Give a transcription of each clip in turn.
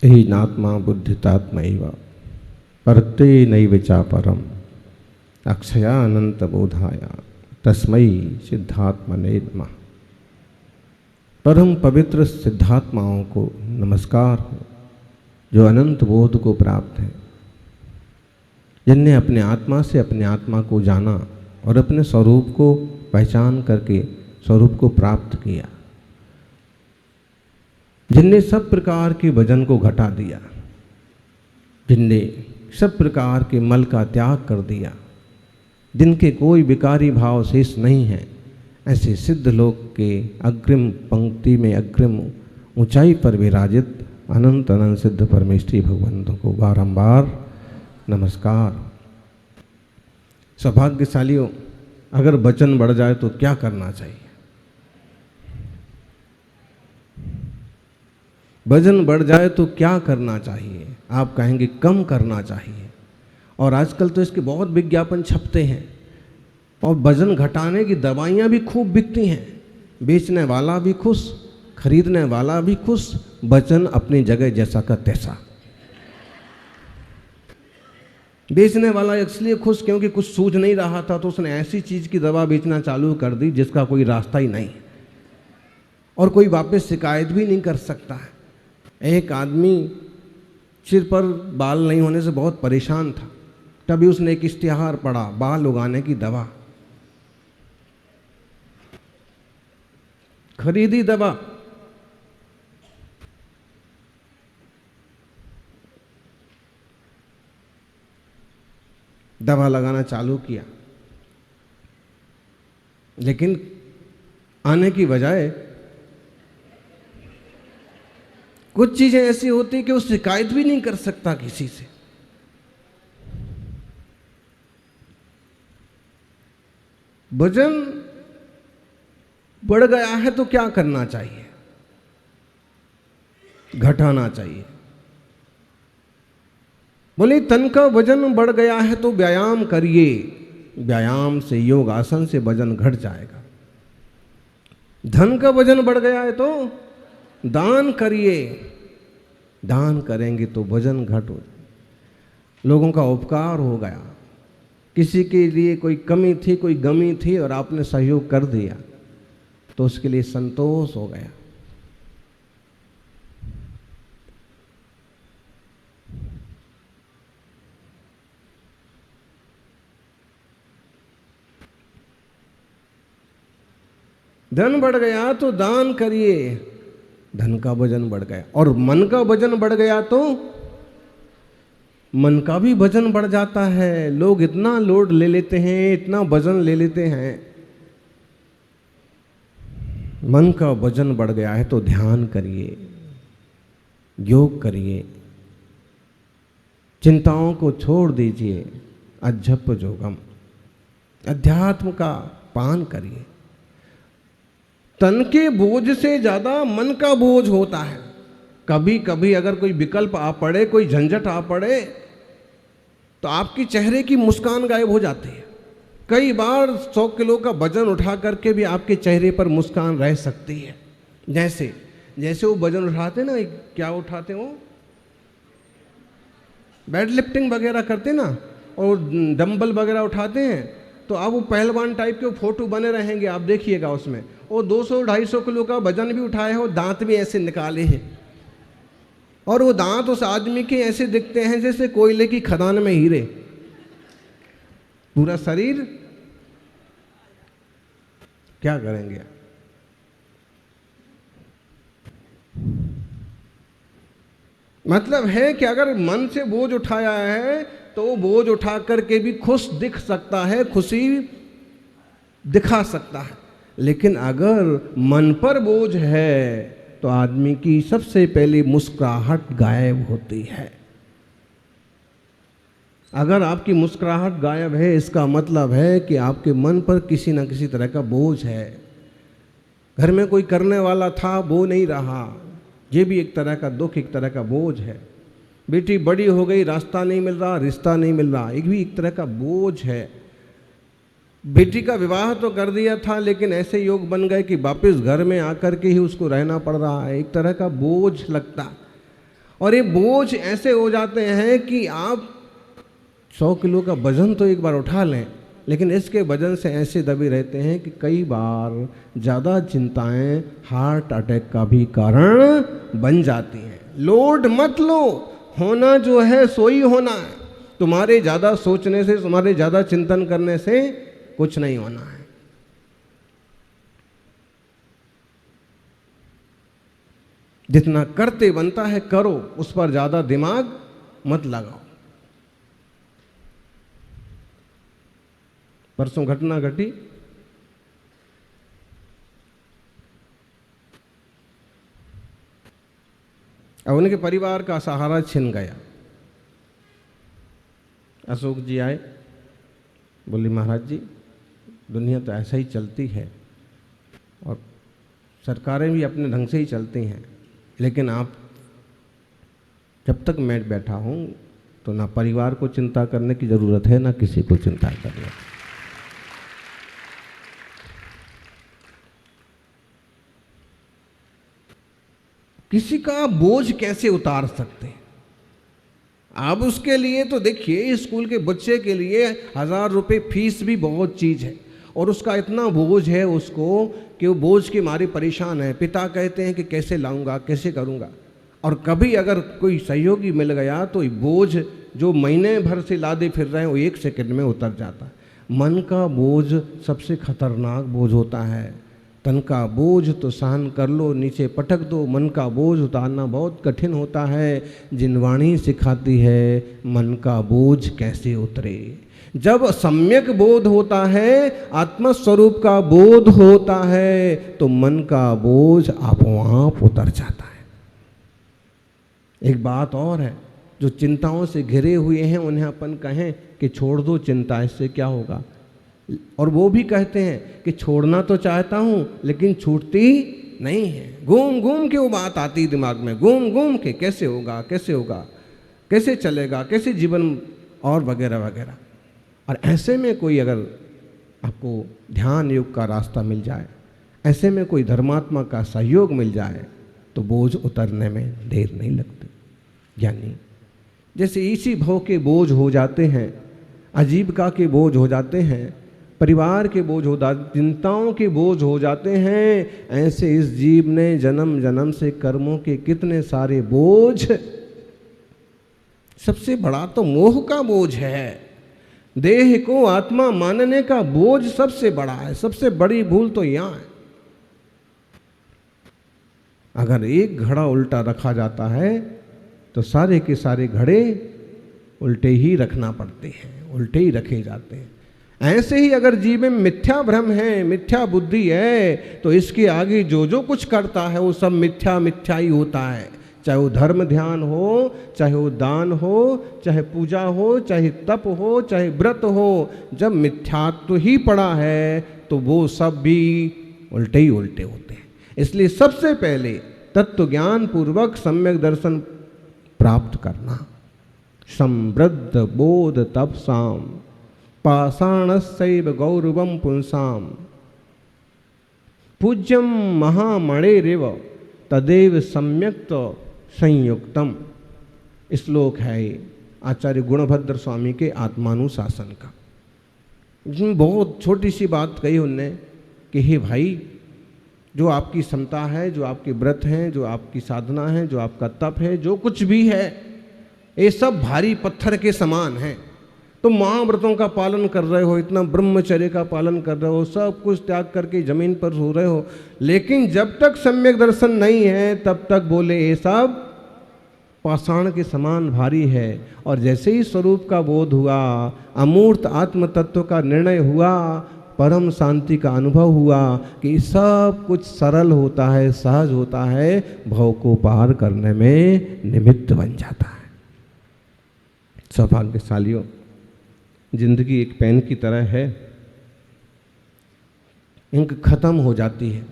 हीनात्मा बुद्धितात्मैव परते नैव चापरम अक्षया अनंत बोधाय तस्मै सिद्धात्मने नमः। परम पवित्र सिद्धात्माओं को नमस्कार हो जो अनंत बोध को प्राप्त है, जिनने अपने आत्मा से अपने आत्मा को जाना और अपने स्वरूप को पहचान करके स्वरूप को प्राप्त किया, जिनने सब प्रकार के वजन को घटा दिया, जिनने सब प्रकार के मल का त्याग कर दिया, जिनके कोई विकारी भाव शेष नहीं है, ऐसे सिद्ध लोक के अग्रिम पंक्ति में अग्रिम ऊंचाई पर विराजित अनंत अनंत सिद्ध परमेष्ठी भगवंतों को बारंबार नमस्कार। सौभाग्यशालियों, अगर वचन बढ़ जाए तो क्या करना चाहिए? वजन बढ़ जाए तो क्या करना चाहिए? आप कहेंगे कम करना चाहिए। और आजकल तो इसके बहुत विज्ञापन छपते हैं और वजन घटाने की दवाइयाँ भी खूब बिकती हैं। बेचने वाला भी खुश, खरीदने वाला भी खुश, वजन अपनी जगह जैसा का तैसा। बेचने वाला इसलिए खुश क्योंकि कुछ सूझ नहीं रहा था तो उसने ऐसी चीज़ की दवा बेचना चालू कर दी जिसका कोई रास्ता ही नहीं और कोई वापस शिकायत भी नहीं कर सकता है। एक आदमी सिर पर बाल नहीं होने से बहुत परेशान था, तभी उसने एक इश्तिहार पढ़ा, बाल उगाने की दवा। खरीदी दवा, दवा लगाना चालू किया, लेकिन आने की बजाय कुछ चीजें ऐसी होती कि वो शिकायत भी नहीं कर सकता किसी से। वजन बढ़ गया है तो क्या करना चाहिए? घटाना चाहिए। बोले तन का वजन बढ़ गया है तो व्यायाम करिए, व्यायाम से योग आसन से वजन घट जाएगा। धन का वजन बढ़ गया है तो दान करिए, दान करेंगे तो वजन घट हो। लोगों का उपकार हो गया, किसी के लिए कोई कमी थी, कोई गमी थी और आपने सहयोग कर दिया तो उसके लिए संतोष हो गया। धन बढ़ गया तो दान करिए, धन का वजन बढ़ गया। और मन का वजन बढ़ गया तो मन का भी वजन बढ़ जाता है। लोग इतना लोड ले लेते हैं, इतना वजन ले लेते हैं। मन का वजन बढ़ गया है तो ध्यान करिए, योग करिए, चिंताओं को छोड़ दीजिए, अज्जप जोगम, अध्यात्म का पान करिए। तन के बोझ से ज्यादा मन का बोझ होता है। कभी कभी अगर कोई विकल्प आ पड़े, कोई झंझट आ पड़े तो आपके चेहरे की मुस्कान गायब हो जाती है। कई बार 100 किलो का वजन उठा करके भी आपके चेहरे पर मुस्कान रह सकती है। जैसे जैसे वो वजन उठाते ना, क्या उठाते वो वेट लिफ्टिंग वगैरह करते ना और डंबल वगैरह उठाते हैं तो आप वो पहलवान टाइप के फोटो बने रहेंगे। आप देखिएगा उसमें वो 200-250 किलो का वजन भी उठाए हो, दांत भी ऐसे निकाले हैं और वो दांत उस आदमी के ऐसे दिखते हैं जैसे कोयले की खदान में हीरे। पूरा शरीर क्या करेंगे? मतलब है कि अगर मन से बोझ उठाया है तो वो बोझ उठा करके भी खुश दिख सकता है, खुशी दिखा सकता है। लेकिन अगर मन पर बोझ है तो आदमी की सबसे पहली मुस्कुराहट गायब होती है। अगर आपकी मुस्कुराहट गायब है, इसका मतलब है कि आपके मन पर किसी न किसी तरह का बोझ है। घर में कोई करने वाला था, वो नहीं रहा, ये भी एक तरह का दुख, एक तरह का बोझ है। बेटी बड़ी हो गई, रास्ता नहीं मिल रहा, रिश्ता नहीं मिल रहा, एक भी एक तरह का बोझ है। बेटी का विवाह तो कर दिया था लेकिन ऐसे योग बन गए कि वापस घर में आकर के ही उसको रहना पड़ रहा है, एक तरह का बोझ लगता। और ये बोझ ऐसे हो जाते हैं कि आप 100 किलो का वजन तो एक बार उठा लें, लेकिन इसके वजन से ऐसे दबे रहते हैं कि कई बार ज़्यादा चिंताएं हार्ट अटैक का भी कारण बन जाती हैं। लोड मत लो, होना जो है सो ही होना है। तुम्हारे ज़्यादा सोचने से, तुम्हारे ज़्यादा चिंतन करने से कुछ नहीं होना है। जितना करते बनता है करो, उस पर ज़्यादा दिमाग मत लगाओ। परसों घटना घटी, अब उनके परिवार का सहारा छिन गया। अशोक जी आए, बोले महाराज जी दुनिया तो ऐसा ही चलती है और सरकारें भी अपने ढंग से ही चलती हैं, लेकिन आप जब तक मैं बैठा हूँ तो ना परिवार को चिंता करने की ज़रूरत है, ना किसी को चिंता करने की। किसी का बोझ कैसे उतार सकते हैं आप? उसके लिए तो देखिए, स्कूल के बच्चे के लिए 1000 रुपये फीस भी बहुत चीज़ है, और उसका इतना बोझ है उसको कि वो बोझ के मारे परेशान है। पिता कहते हैं कि कैसे लाऊंगा, कैसे करूंगा, और कभी अगर कोई सहयोगी मिल गया तो बोझ जो महीने भर से लादे फिर रहे हैं वो 1 सेकंड में उतर जाता है। मन का बोझ सबसे खतरनाक बोझ होता है। तन का बोझ तो सहन कर लो, नीचे पटक दो, मन का बोझ उतारना बहुत कठिन होता है। जिनवाणी सिखाती है मन का बोझ कैसे उतरे। जब सम्यक बोध होता है, आत्मस्वरूप का बोध होता है, तो मन का बोझ आपो-आप उतर जाता है। एक बात और है, जो चिंताओं से घिरे हुए हैं उन्हें अपन कहें कि छोड़ दो चिंता, इससे क्या होगा, और वो भी कहते हैं कि छोड़ना तो चाहता हूँ लेकिन छूटती नहीं है। घूम घूम के वो बात आती दिमाग में, घूम घूम के कैसे होगा, कैसे होगा, कैसे चलेगा, कैसे जीवन, और वगैरह वगैरह। और ऐसे में कोई अगर आपको ध्यान योग का रास्ता मिल जाए, ऐसे में कोई धर्मात्मा का सहयोग मिल जाए, तो बोझ उतरने में देर नहीं लगती। यानी जैसे इसी भव के बोझ हो जाते हैं, आजीविका के बोझ हो जाते हैं, परिवार के बोझ हो जाते, चिंताओं के बोझ हो जाते हैं, ऐसे इस जीव ने जन्म जन्म से कर्मों के कितने सारे बोझ। सबसे बड़ा तो मोह का बोझ है, देह को आत्मा मानने का बोझ सबसे बड़ा है। सबसे बड़ी भूल तो यहाँ है। अगर एक घड़ा उल्टा रखा जाता है तो सारे के सारे घड़े उल्टे ही रखना पड़ते हैं, उल्टे ही रखे जाते हैं। ऐसे ही अगर जीव में मिथ्या भ्रम है, मिथ्या बुद्धि है, तो इसके आगे जो जो कुछ करता है वो सब मिथ्या मिथ्या ही होता है। चाहे वो धर्म ध्यान हो, चाहे वो दान हो, चाहे पूजा हो, चाहे तप हो, चाहे व्रत हो, जब मिथ्यात्व ही पड़ा है तो वो सब भी उल्टे ही उल्टे होते हैं। इसलिए सबसे पहले तत्व ज्ञान पूर्वक सम्यक दर्शन प्राप्त करना। समृद्ध बोध तपसाम पाषाणस्यैव गौरवम पुंसाम पूज्यम महामणेरेव तदेव सम्यक्त संयुक्तम। श्लोक है आचार्य गुणभद्र स्वामी के आत्मानुशासन का। इसमें बहुत छोटी सी बात कही उनने कि हे भाई, जो आपकी क्षमता है, जो आपके व्रत हैं, जो आपकी साधना है, जो आपका तप है, जो कुछ भी है, ये सब भारी पत्थर के समान है। तुम महाव्रतों का पालन कर रहे हो, इतना ब्रह्मचर्य का पालन कर रहे हो, सब कुछ त्याग करके जमीन पर सो रहे हो, लेकिन जब तक सम्यक दर्शन नहीं है तब तक बोले ये सब पाषाण के समान भारी है। और जैसे ही स्वरूप का बोध हुआ, अमूर्त आत्म तत्व का निर्णय हुआ, परम शांति का अनुभव हुआ कि सब कुछ सरल होता है, सहज होता है, भव को पार करने में निमित्त बन जाता है। सौभाग्यशालियों, जिंदगी एक पेन की तरह है, इंक खत्म हो जाती है।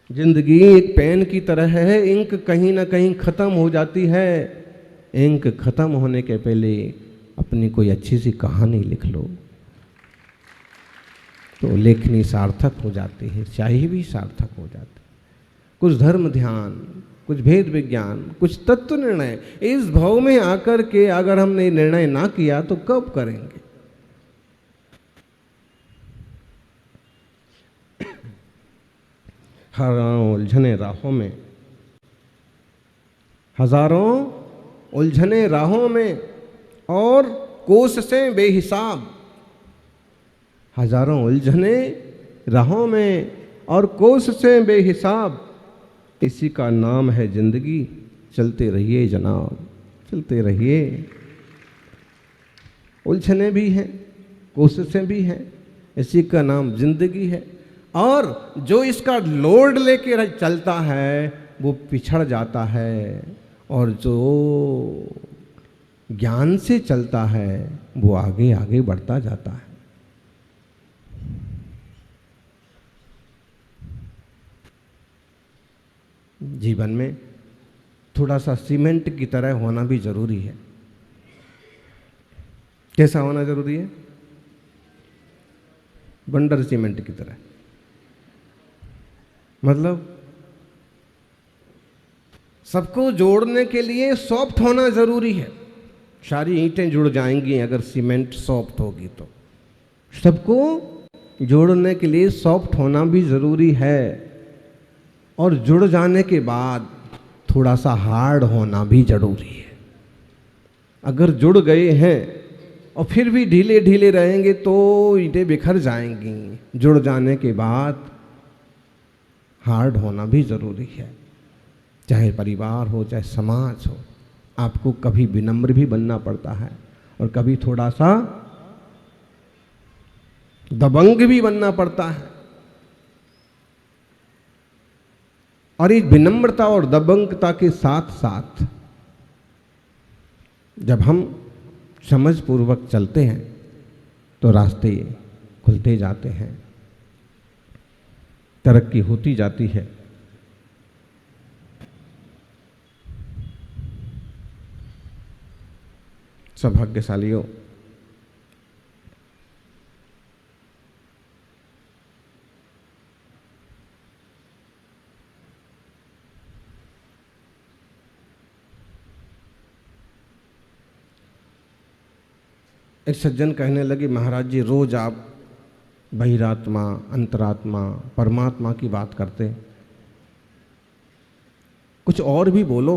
जिंदगी एक पेन की तरह है, इंक कहीं ना कहीं खत्म हो जाती है। इंक खत्म होने के पहले अपनी कोई अच्छी सी कहानी लिख लो तो लेखनी सार्थक हो जाती है, स्याही भी सार्थक हो जाती है। कुछ धर्म ध्यान, कुछ भेद विज्ञान, कुछ तत्व निर्णय। इस भाव में आकर के अगर हमने निर्णय ना किया तो कब करेंगे? हजारों उलझने राहों में, हजारों उलझने राहों में और कोस से बेहिसाब, हजारों उलझने राहों में और कोस से बेहिसाब, इसी का नाम है जिंदगी। चलते रहिए जनाब, चलते रहिए। उलझने भी हैं, कोशिशें भी हैं, इसी का नाम जिंदगी है। और जो इसका लोड लेके चलता है वो पिछड़ जाता है, और जो ज्ञान से चलता है वो आगे आगे बढ़ता जाता है। जीवन में थोड़ा सा सीमेंट की तरह होना भी जरूरी है। कैसा होना जरूरी है? बंडर सीमेंट की तरह। मतलब सबको जोड़ने के लिए सॉफ्ट होना जरूरी है। सारी ईंटें जुड़ जाएंगी अगर सीमेंट सॉफ्ट होगी तो। सबको जोड़ने के लिए सॉफ्ट होना भी जरूरी है, और जुड़ जाने के बाद थोड़ा सा हार्ड होना भी जरूरी है। अगर जुड़ गए हैं और फिर भी ढीले ढीले रहेंगे तो ईंटें बिखर जाएंगी। जुड़ जाने के बाद हार्ड होना भी जरूरी है। चाहे परिवार हो, चाहे समाज हो, आपको कभी विनम्र भी बनना पड़ता है और कभी थोड़ा सा दबंग भी बनना पड़ता है। और इस विनम्रता और दबंगता के साथ साथ जब हम समझ पूर्वक चलते हैं तो रास्ते खुलते जाते हैं, तरक्की होती जाती है। सौभाग्यशालियों, एक सज्जन कहने लगे, महाराज जी रोज आप बहिरात्मा, अंतरात्मा, परमात्मा की बात करते, कुछ और भी बोलो।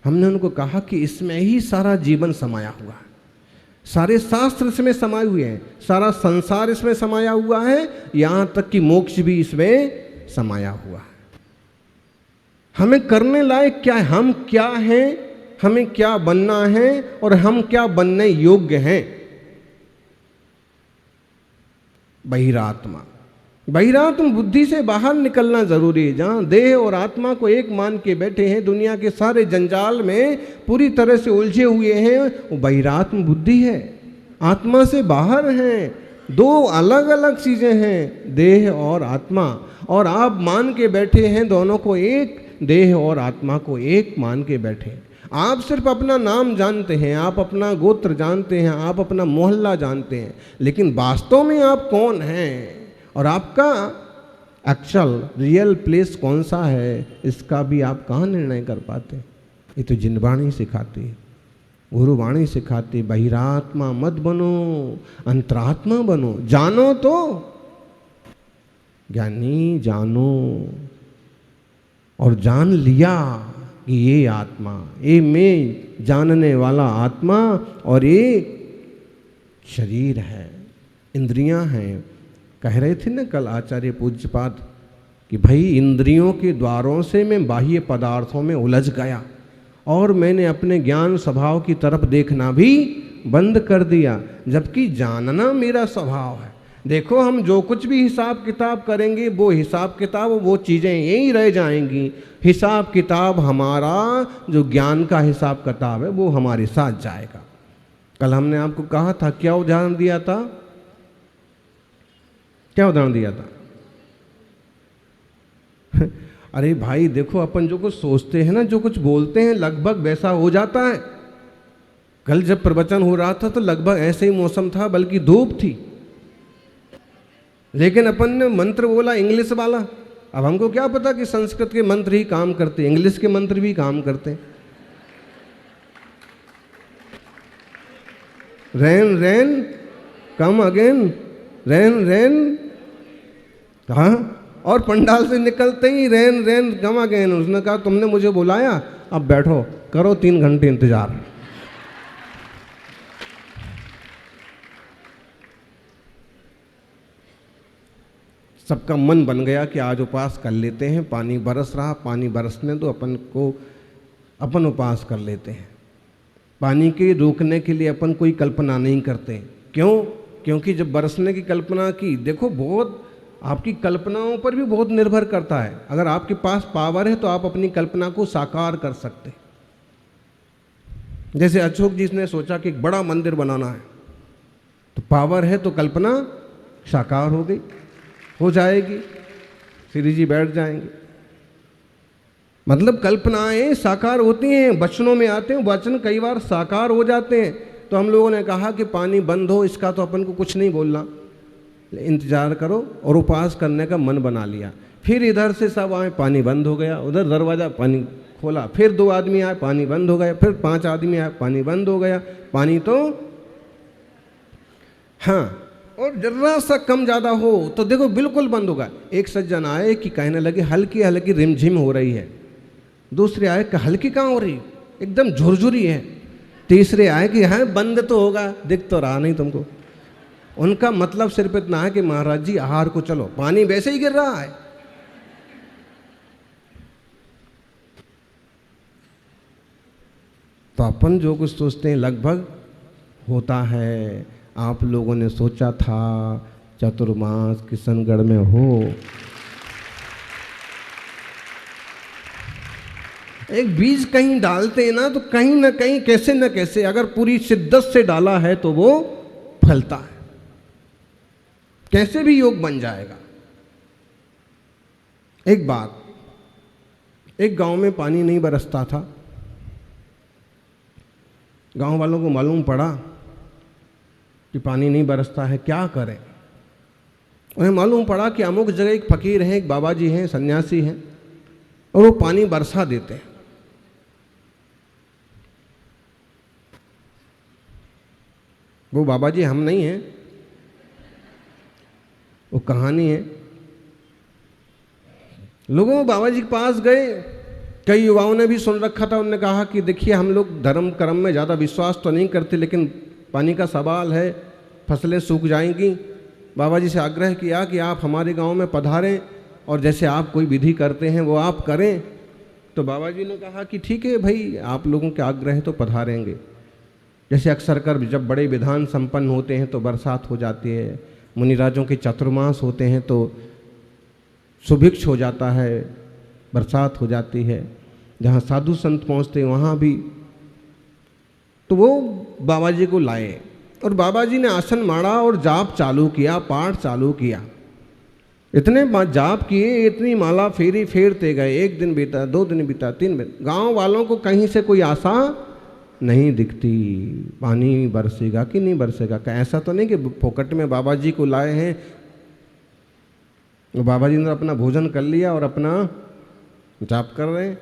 हमने उनको कहा कि इसमें ही सारा जीवन समाया हुआ है, सारे शास्त्र इसमें समाये हुए हैं, सारा संसार इसमें समाया हुआ है, यहाँ तक कि मोक्ष भी इसमें समाया हुआ है। हमें करने लायक क्या है? हम क्या हैं, हमें क्या बनना है और हम क्या बनने योग्य हैं। बहिरात्मा, बहिरात्म बुद्धि से बाहर निकलना जरूरी है। जहां देह और आत्मा को एक मान के बैठे हैं, दुनिया के सारे जंजाल में पूरी तरह से उलझे हुए हैं, वो बहिरात्म बुद्धि है। आत्मा से बाहर हैं, दो अलग अलग चीजें हैं, देह और आत्मा। और आप मान के बैठे हैं दोनों को एक, देह और आत्मा को एक मान के बैठे। आप सिर्फ अपना नाम जानते हैं, आप अपना गोत्र जानते हैं, आप अपना मोहल्ला जानते हैं, लेकिन वास्तव में आप कौन हैं और आपका एक्चुअल रियल प्लेस कौन सा है, इसका भी आप कहाँ निर्णय कर पाते? ये तो जिनवाणी सिखाती है, गुरुवाणी सिखाती। बहिरात्मा मत बनो, अंतरात्मा बनो। जानो तो ज्ञानी जानो, और जान लिया कि ये आत्मा, ये मैं जानने वाला आत्मा, और ये शरीर है, इंद्रियां हैं। कह रहे थे ना कल आचार्य पूज्यपाद कि भाई इंद्रियों के द्वारों से मैं बाह्य पदार्थों में उलझ गया और मैंने अपने ज्ञान स्वभाव की तरफ देखना भी बंद कर दिया, जबकि जानना मेरा स्वभाव है। देखो हम जो कुछ भी हिसाब किताब करेंगे वो हिसाब किताब, वो चीज़ें यही रह जाएंगी। हिसाब किताब हमारा जो ज्ञान का हिसाब किताब है वो हमारे साथ जाएगा। कल हमने आपको कहा था, क्या उदाहरण दिया था? क्या उदाहरण दिया था? अरे भाई देखो, अपन जो कुछ सोचते हैं ना, जो कुछ बोलते हैं, लगभग वैसा हो जाता है। कल जब प्रवचन हो रहा था तो लगभग ऐसे ही मौसम था, बल्कि धूप थी, लेकिन अपन ने मंत्र बोला इंग्लिश वाला, अब हमको क्या पता कि संस्कृत के मंत्र ही काम करते, इंग्लिश के मंत्र भी काम करते। Rain rain come again, rain rain, हाँ। और पंडाल से निकलते ही रेन रेन कम अगेन। उसने कहा तुमने मुझे बुलाया, अब बैठो, करो 3 घंटे इंतजार। सबका मन बन गया कि आज उपवास कर लेते हैं, पानी बरस रहा, पानी बरसने दो, अपन उपवास कर लेते हैं। पानी के रोकने के लिए अपन कोई कल्पना नहीं करते। क्यों? क्योंकि जब बरसने की कल्पना की, देखो बहुत आपकी कल्पनाओं पर भी बहुत निर्भर करता है। अगर आपके पास पावर है तो आप अपनी कल्पना को साकार कर सकते। जैसे अशोक जी ने सोचा कि एक बड़ा मंदिर बनाना है, तो पावर है तो कल्पना साकार हो गई, हो जाएगी, श्री जी बैठ जाएंगे। मतलब कल्पनाएं साकार होती हैं, वचनों में आते हैं, वचन कई बार साकार हो जाते हैं। तो हम लोगों ने कहा कि पानी बंद हो, इसका तो अपन को कुछ नहीं बोलना, इंतजार करो, और उपवास करने का मन बना लिया। फिर इधर से सब आए, पानी बंद हो गया, उधर दरवाज़ा पानी खोला, फिर 2 आदमी आए, पानी बंद हो गया, फिर 5 आदमी आए, पानी बंद हो गया। पानी तो हाँ, और जरा सा कम ज़्यादा हो तो देखो बिल्कुल बंद होगा। एक सज्जन आए कि कहने लगे हल्की हल्की रिमझिम हो रही है। दूसरे आए कि हल्की कहाँ हो रही, एकदम झुरझुरी है। तीसरे आए कि हाँ बंद तो होगा, दिख तो रहा नहीं तुमको। उनका मतलब सिर्फ इतना है कि महाराज जी आहार को चलो, पानी वैसे ही गिर रहा है। तो अपन जो कुछ सोचते हैं लगभग होता है। आप लोगों ने सोचा था चतुर्मास किशनगढ़ में हो, एक बीज कहीं डालते हैं ना, तो कहीं ना कहीं कैसे न कैसे अगर पूरी शिद्दत से डाला है तो वो फलता है, कैसे भी योग बन जाएगा। एक बात, एक गांव में पानी नहीं बरसता था। गांव वालों को मालूम पड़ा कि पानी नहीं बरसता है, क्या करें। उन्हें मालूम पड़ा कि अमुक जगह एक फकीर हैं, एक बाबा जी हैं, सन्यासी हैं, और वो पानी बरसा देते हैं। वो बाबा जी हम नहीं हैं, वो कहानी है। लोगों बाबा जी के पास गए, कई युवाओं ने भी सुन रखा था। उन्होंने कहा कि देखिए हम लोग धर्म कर्म में ज़्यादा विश्वास तो नहीं करते, लेकिन पानी का सवाल है, फसलें सूख जाएंगी। बाबा जी से आग्रह किया कि आप हमारे गांव में पधारें और जैसे आप कोई विधि करते हैं वो आप करें। तो बाबा जी ने कहा कि ठीक है भाई, आप लोगों के आग्रह तो पधारेंगे। जैसे अक्सर कर जब बड़े विधान संपन्न होते हैं तो बरसात हो जाती है, मुनिराजों के चतुर्मास होते हैं तो सुभिक्ष हो जाता है, बरसात हो जाती है। जहाँ साधु संत पहुँचते वहाँ भी। तो वो बाबा जी को लाए और बाबा जी ने आसन मारा और जाप चालू किया, पाठ चालू किया। इतने जाप किए, इतनी माला फेरी फेरते गए। 1 दिन बीता, 2 दिन बीता, 3 दिन। गांव वालों को कहीं से कोई आशा नहीं दिखती, पानी बरसेगा कि नहीं बरसेगा। ऐसा तो नहीं कि फोकट में बाबा जी को लाए हैं, बाबा जी ने अपना भोजन कर लिया और अपना जाप कर रहे हैं।